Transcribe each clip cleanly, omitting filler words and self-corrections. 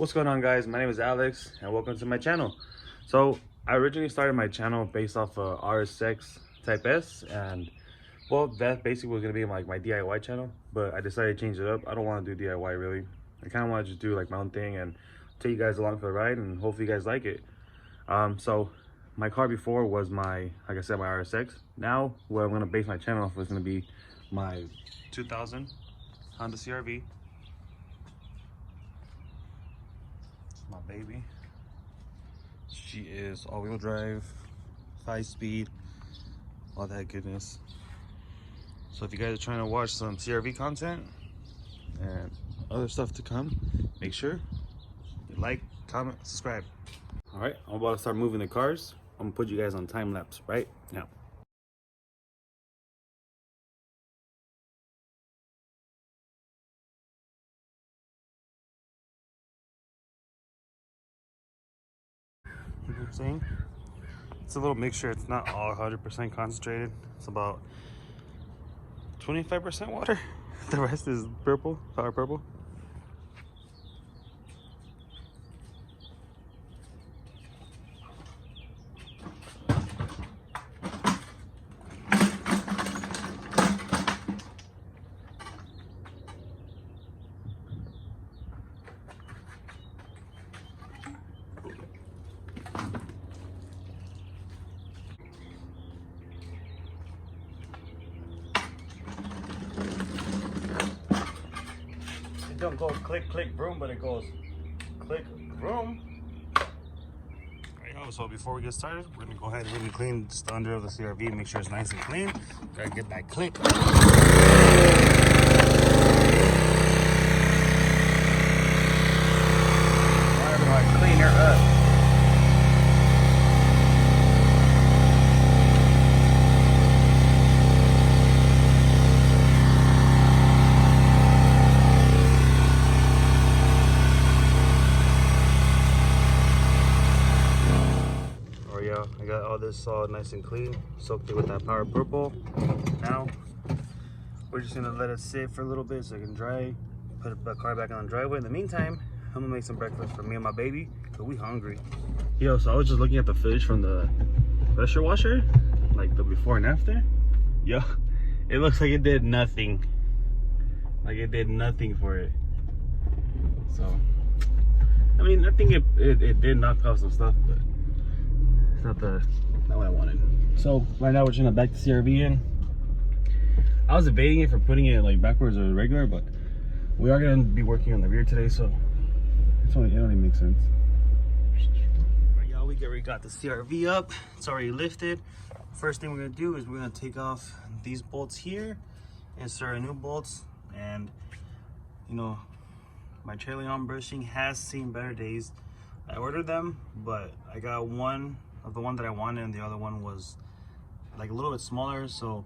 What's going on, guys? My name is Alex and welcome to my channel. So I originally started my channel based off of RSX Type S, and well, that basically was gonna be like my DIY channel, but I decided to change it up. I don't want to do DIY really. I kind of want to just do like my own thing and take you guys along for the ride, and hopefully you guys like it. So my car before was my, like I said, my RSX. Now what I'm gonna base my channel off is gonna be my 2000 Honda CRV. My baby. She is all-wheel drive, 5-speed, all that goodness. So if you guys are trying to watch some CRV content and other stuff to come, make sure you like, comment, subscribe. All right, I'm about to start moving the cars. I'm gonna put you guys on time lapse right now. You know what I'm saying? It's a little mixture. It's not all 100% concentrated. It's about 25% water. The rest is purple, power purple. It don't go click, click, broom, but it goes click, broom. So before we get started, we're gonna go ahead and really clean just the under of the CRV and make sure it's nice and clean. Gotta get that click. Clean her up. I got all this all nice and clean, soaked it with that power purple. Now we're just gonna let it sit for a little bit so it can dry, put the car back on the driveway. In the meantime, I'm gonna make some breakfast for me and my baby, because we hungry. Yo, so I was just looking at the footage from the pressure washer, like the before and after. Yo, it looks like it did nothing. Like it did nothing for it. So I mean, I think it did knock off some stuff, but it's not what I wanted. So right now we're just gonna back the CRV in. I was debating it for putting it like backwards or regular, but we are gonna be working on the rear today, so it only makes sense. Right, y'all, we already got the CRV up. It's already lifted. First thing we're gonna do is we're gonna take off these bolts here, insert our new bolts, and you know, my trailing arm bushing has seen better days. I ordered them, but I got one of the one that I wanted, and the other one was like a little bit smaller, so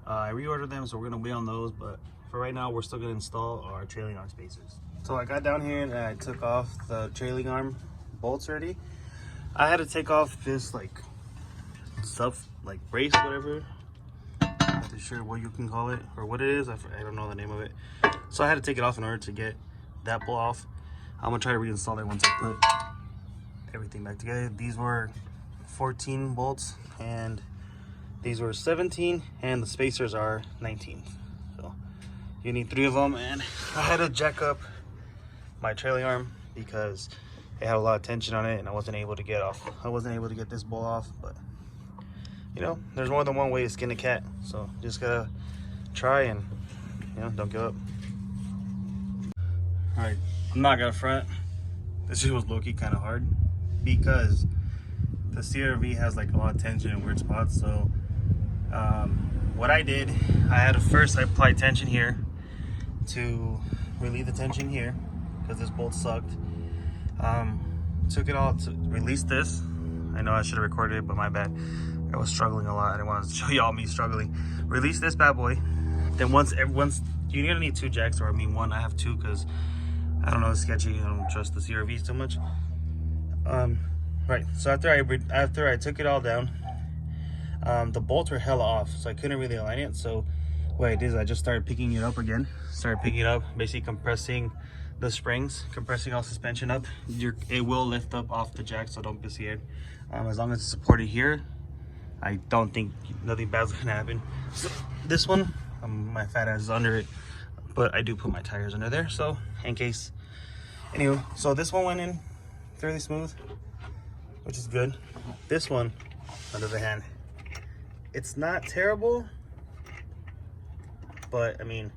I reordered them. So we're gonna wait on those, but for right now we're still gonna install our trailing arm spacers. So I got down here and I took off the trailing arm bolts already. I had to take off this like stuff, like brace, whatever, not too sure what you can call it or what it is. I don't know the name of it, so I had to take it off in order to get that bolt off. I'm gonna try to reinstall it once I put everything back together. These were 14 bolts and these were 17, and the spacers are 19. So you need 3 of them, and I had to jack up my trailing arm because it had a lot of tension on it and I wasn't able to get this bolt off. But you know, there's more than one way to skin a cat, so just gotta try and, you know, don't give up. All right, I'm not gonna front, this shit was low-key kind of hard because the CRV has like a lot of tension in weird spots. So what I did, I had to first apply tension here to relieve the tension here because this bolt sucked. Took it all to release this. I know I should have recorded it, but my bad. I was struggling a lot. I didn't want to show y'all me struggling. Release this bad boy. Then once you're gonna need 2 jacks, or I mean 1. I have 2 because I don't know, it's sketchy. I don't trust the CRVs too much. Right, so after I took it all down, the bolts were hella off, so I couldn't really align it. So what I did is I just started picking it up again, basically compressing the springs, compressing all suspension up, it will lift up off the jack, so don't be scared. As long as it's supported here, I don't think nothing bad's gonna happen. So this one, my fat ass is under it, but I do put my tires under there, so in case. Anyway, so this one went in fairly smooth, which is good. This one, on the other hand, it's not terrible, but I mean,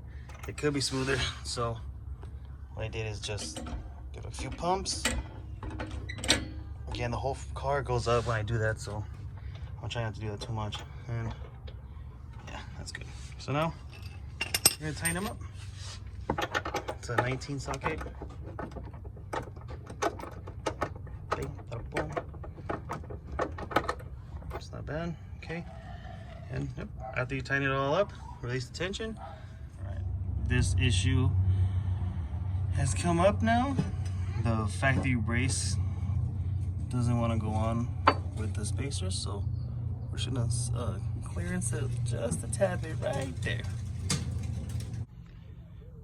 it could be smoother. So what I did is just give it a few pumps. Again, the whole car goes up when I do that, so I'm trying not to do that too much. And yeah, that's good. So now we're gonna tighten them up. It's a 19 socket. Okay, boom. It's not bad. Okay. And yep, after you tighten it all up, release the tension. All right, this issue has come up now. The factory brace doesn't want to go on with the spacer, so we're just gonna clearance it just a tad bit right there.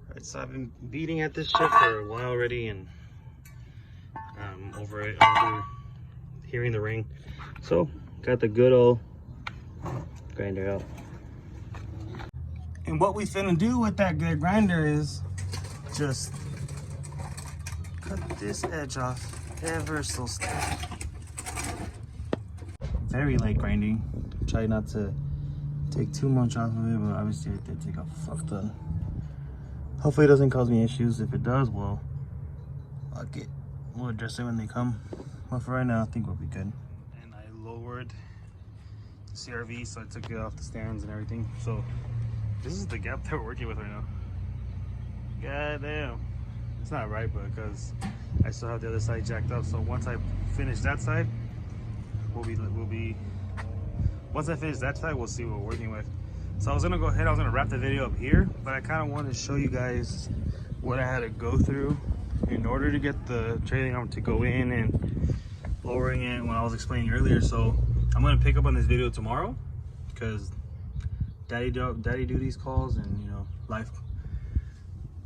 All right, so I've been beating at this shit for a while already, and over hearing the ring. So got the good old grinder out. And what we finna do with that good grinder is just cut this edge off ever so slightly. Very light grinding. Try not to take too much off of it, but obviously it did take a fuck ton. Hopefully it doesn't cause me issues. If it does, well, fuck it. We'll address it when they come. But for right now, I think we'll be good. And I lowered the CRV, so I took it off the stands and everything. So this is the gap that we're working with right now. God damn. It's not right, but because I still have the other side jacked up. So once I finish that side, once I finish that side, we'll see what we're working with. So I was gonna go ahead, I was gonna wrap the video up here, but I kind of wanted to show you guys what I had to go through in order to get the trailing arm to go in and lowering it when I was explaining earlier. So I'm gonna pick up on this video tomorrow because daddy duties calls and, you know, life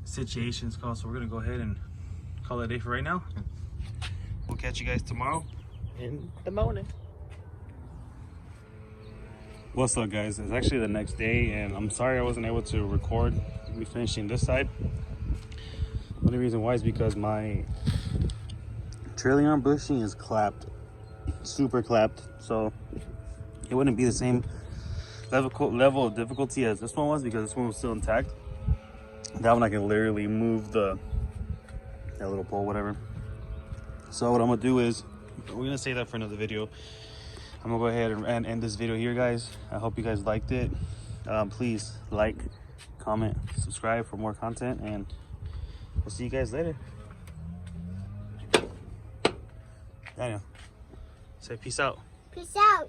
situations calls. So we're gonna go ahead and call it a day for right now. We'll catch you guys tomorrow in the morning. What's up, guys? It's actually the next day, and I'm sorry I wasn't able to record me finishing this side. The only reason why is because my trailing arm bushing is clapped, super clapped, so it wouldn't be the same level of difficulty as this one was, because this one was still intact. That one I can literally move that little pole, whatever. So what I'm gonna do is, we're gonna save that for another video. I'm gonna go ahead and end this video here, guys. I hope you guys liked it. Please like, comment, subscribe for more content, and we'll see you guys later. Daniel, say peace out. Peace out.